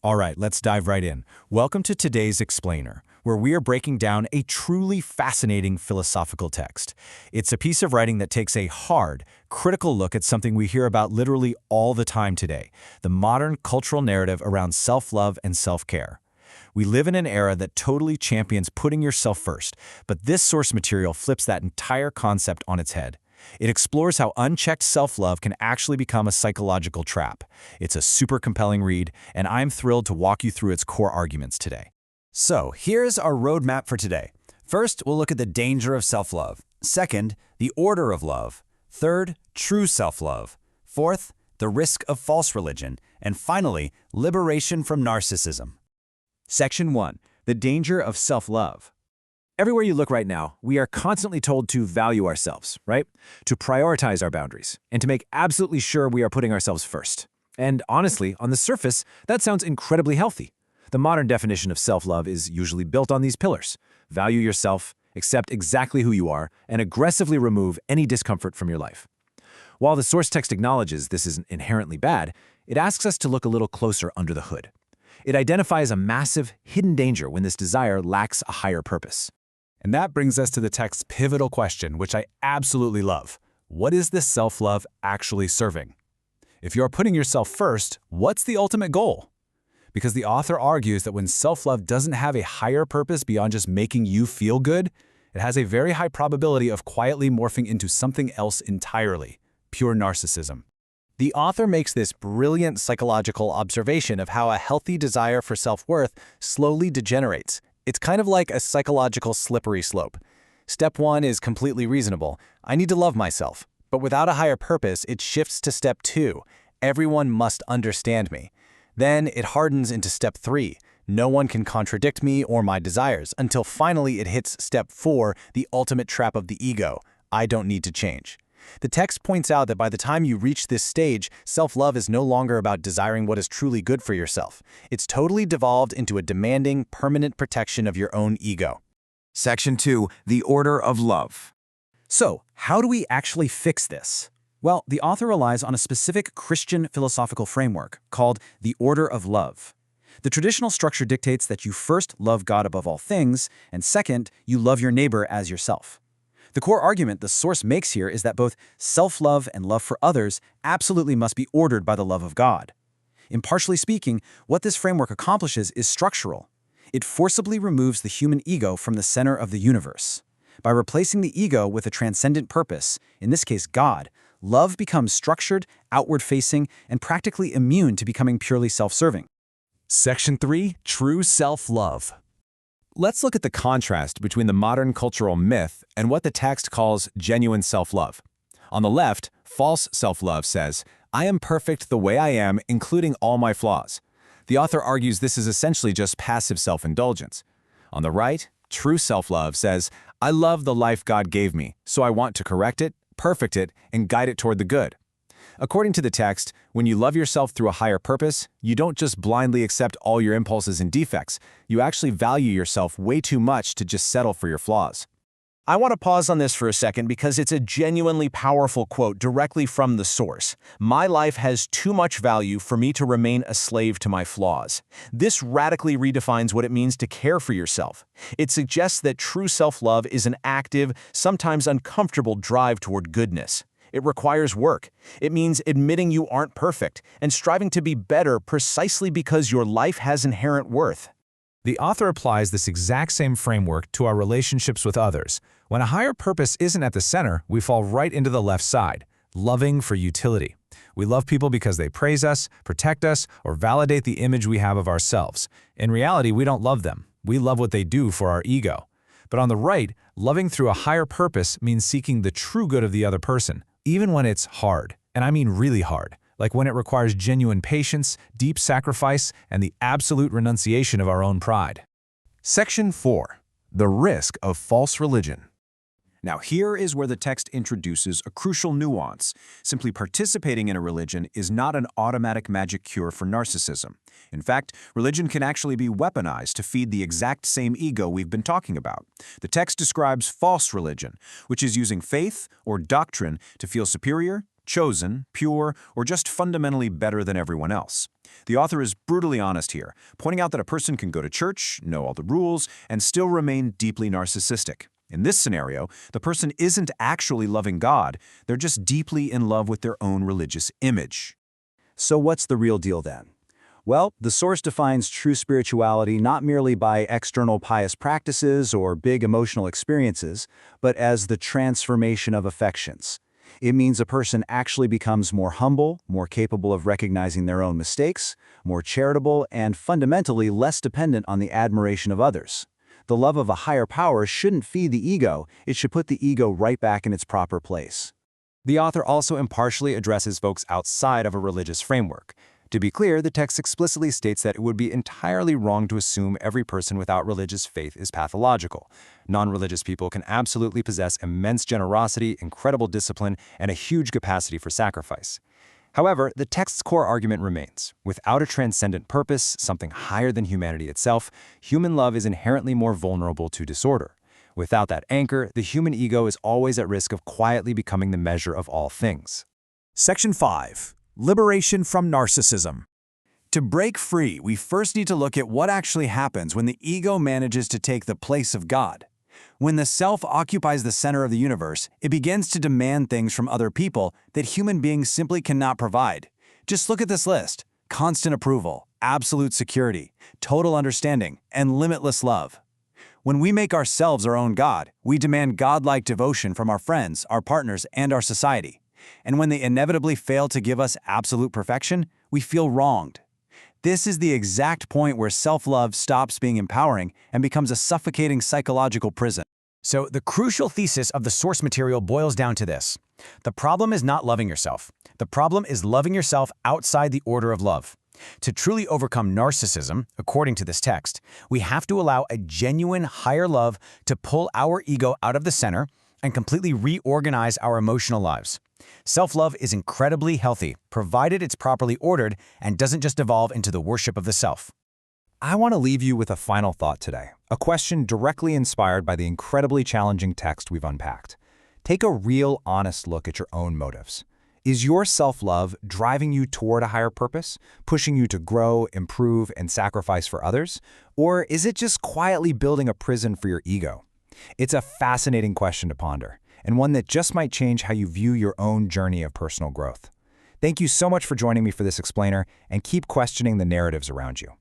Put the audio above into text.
All right, let's dive right in. Welcome to today's Explainer, where we are breaking down a truly fascinating philosophical text. It's a piece of writing that takes a hard, critical look at something we hear about literally all the time today, the modern cultural narrative around self-love and self-care. We live in an era that totally champions putting yourself first, but this source material flips that entire concept on its head. It explores how unchecked self-love can actually become a psychological trap. It's a super compelling read, and I'm thrilled to walk you through its core arguments today. So, here's our roadmap for today. First, we'll look at the danger of self-love. Second, the order of love. Third, true self-love. Fourth, the risk of false religion. And finally, liberation from narcissism. Section 1. The danger of self-love. Everywhere you look right now, we are constantly told to value ourselves, right? To prioritize our boundaries, and to make absolutely sure we are putting ourselves first. And honestly, on the surface, that sounds incredibly healthy. The modern definition of self-love is usually built on these pillars. Value yourself, accept exactly who you are, and aggressively remove any discomfort from your life. While the source text acknowledges this isn't inherently bad, it asks us to look a little closer under the hood. It identifies a massive, hidden danger when this desire lacks a higher purpose. And that brings us to the text's pivotal question, which I absolutely love. What is this self-love actually serving? If you're putting yourself first, what's the ultimate goal? Because the author argues that when self-love doesn't have a higher purpose beyond just making you feel good, it has a very high probability of quietly morphing into something else entirely, pure narcissism. The author makes this brilliant psychological observation of how a healthy desire for self-worth slowly degenerates. It's kind of like a psychological slippery slope. Step 1 is completely reasonable. I need to love myself. But without a higher purpose, it shifts to step 2. Everyone must understand me. Then it hardens into step 3. No one can contradict me or my desires, until finally it hits step 4, the ultimate trap of the ego. I don't need to change. The text points out that by the time you reach this stage, self-love is no longer about desiring what is truly good for yourself. It's totally devolved into a demanding, permanent protection of your own ego. Section 2. The order of love. So, how do we actually fix this? Well, the author relies on a specific Christian philosophical framework called the order of love. The traditional structure dictates that you first love God above all things, and second, you love your neighbor as yourself. The core argument the source makes here is that both self-love and love for others absolutely must be ordered by the love of God. Impartially speaking, what this framework accomplishes is structural. It forcibly removes the human ego from the center of the universe. By replacing the ego with a transcendent purpose, in this case God, love becomes structured, outward-facing, and practically immune to becoming purely self-serving. Section 3. True self-love. Let's look at the contrast between the modern cultural myth and what the text calls genuine self-love. On the left, false self-love says, I am perfect the way I am, including all my flaws. The author argues this is essentially just passive self-indulgence. On the right, true self-love says, I love the life God gave me, so I want to correct it, perfect it, and guide it toward the good. According to the text, when you love yourself through a higher purpose, you don't just blindly accept all your impulses and defects. You actually value yourself way too much to just settle for your flaws. I want to pause on this for a second because it's a genuinely powerful quote directly from the source. My life has too much value for me to remain a slave to my flaws. This radically redefines what it means to care for yourself. It suggests that true self-love is an active, sometimes uncomfortable drive toward goodness. It requires work. It means admitting you aren't perfect and striving to be better precisely because your life has inherent worth. The author applies this exact same framework to our relationships with others. When a higher purpose isn't at the center, we fall right into the left side, loving for utility. We love people because they praise us, protect us, or validate the image we have of ourselves. In reality, we don't love them. We love what they do for our ego. But on the right, loving through a higher purpose means seeking the true good of the other person, even when it's hard, and I mean really hard, like when it requires genuine patience, deep sacrifice, and the absolute renunciation of our own pride. Section 4. The risk of false religion. Now here is where the text introduces a crucial nuance. Simply participating in a religion is not an automatic magic cure for narcissism. In fact, religion can actually be weaponized to feed the exact same ego we've been talking about. The text describes false religion, which is using faith or doctrine to feel superior, chosen, pure, or just fundamentally better than everyone else. The author is brutally honest here, pointing out that a person can go to church, know all the rules, and still remain deeply narcissistic. In this scenario, the person isn't actually loving God, they're just deeply in love with their own religious image. So what's the real deal then? Well, the source defines true spirituality not merely by external pious practices or big emotional experiences, but as the transformation of affections. It means a person actually becomes more humble, more capable of recognizing their own mistakes, more charitable, and fundamentally less dependent on the admiration of others. The love of a higher power shouldn't feed the ego, it should put the ego right back in its proper place. The author also impartially addresses folks outside of a religious framework. To be clear, the text explicitly states that it would be entirely wrong to assume every person without religious faith is pathological. Non-religious people can absolutely possess immense generosity, incredible discipline, and a huge capacity for sacrifice. However, the text's core argument remains. Without a transcendent purpose, something higher than humanity itself, human love is inherently more vulnerable to disorder. Without that anchor, the human ego is always at risk of quietly becoming the measure of all things. Section 5. Liberation from narcissism. To break free, we first need to look at what actually happens when the ego manages to take the place of God. When the self occupies the center of the universe, it begins to demand things from other people that human beings simply cannot provide. Just look at this list: constant approval, absolute security, total understanding, and limitless love. When we make ourselves our own God, we demand godlike devotion from our friends, our partners, and our society. And when they inevitably fail to give us absolute perfection, we feel wronged. This is the exact point where self-love stops being empowering and becomes a suffocating psychological prison. So the crucial thesis of the source material boils down to this. The problem is not loving yourself. The problem is loving yourself outside the order of love. To truly overcome narcissism, according to this text, we have to allow a genuine higher love to pull our ego out of the center and completely reorganize our emotional lives. Self-love is incredibly healthy, provided it's properly ordered and doesn't just evolve into the worship of the self. I want to leave you with a final thought today, a question directly inspired by the incredibly challenging text we've unpacked. Take a real, honest look at your own motives. Is your self-love driving you toward a higher purpose, pushing you to grow, improve, and sacrifice for others? Or is it just quietly building a prison for your ego? It's a fascinating question to ponder, and one that just might change how you view your own journey of personal growth. Thank you so much for joining me for this explainer, and keep questioning the narratives around you.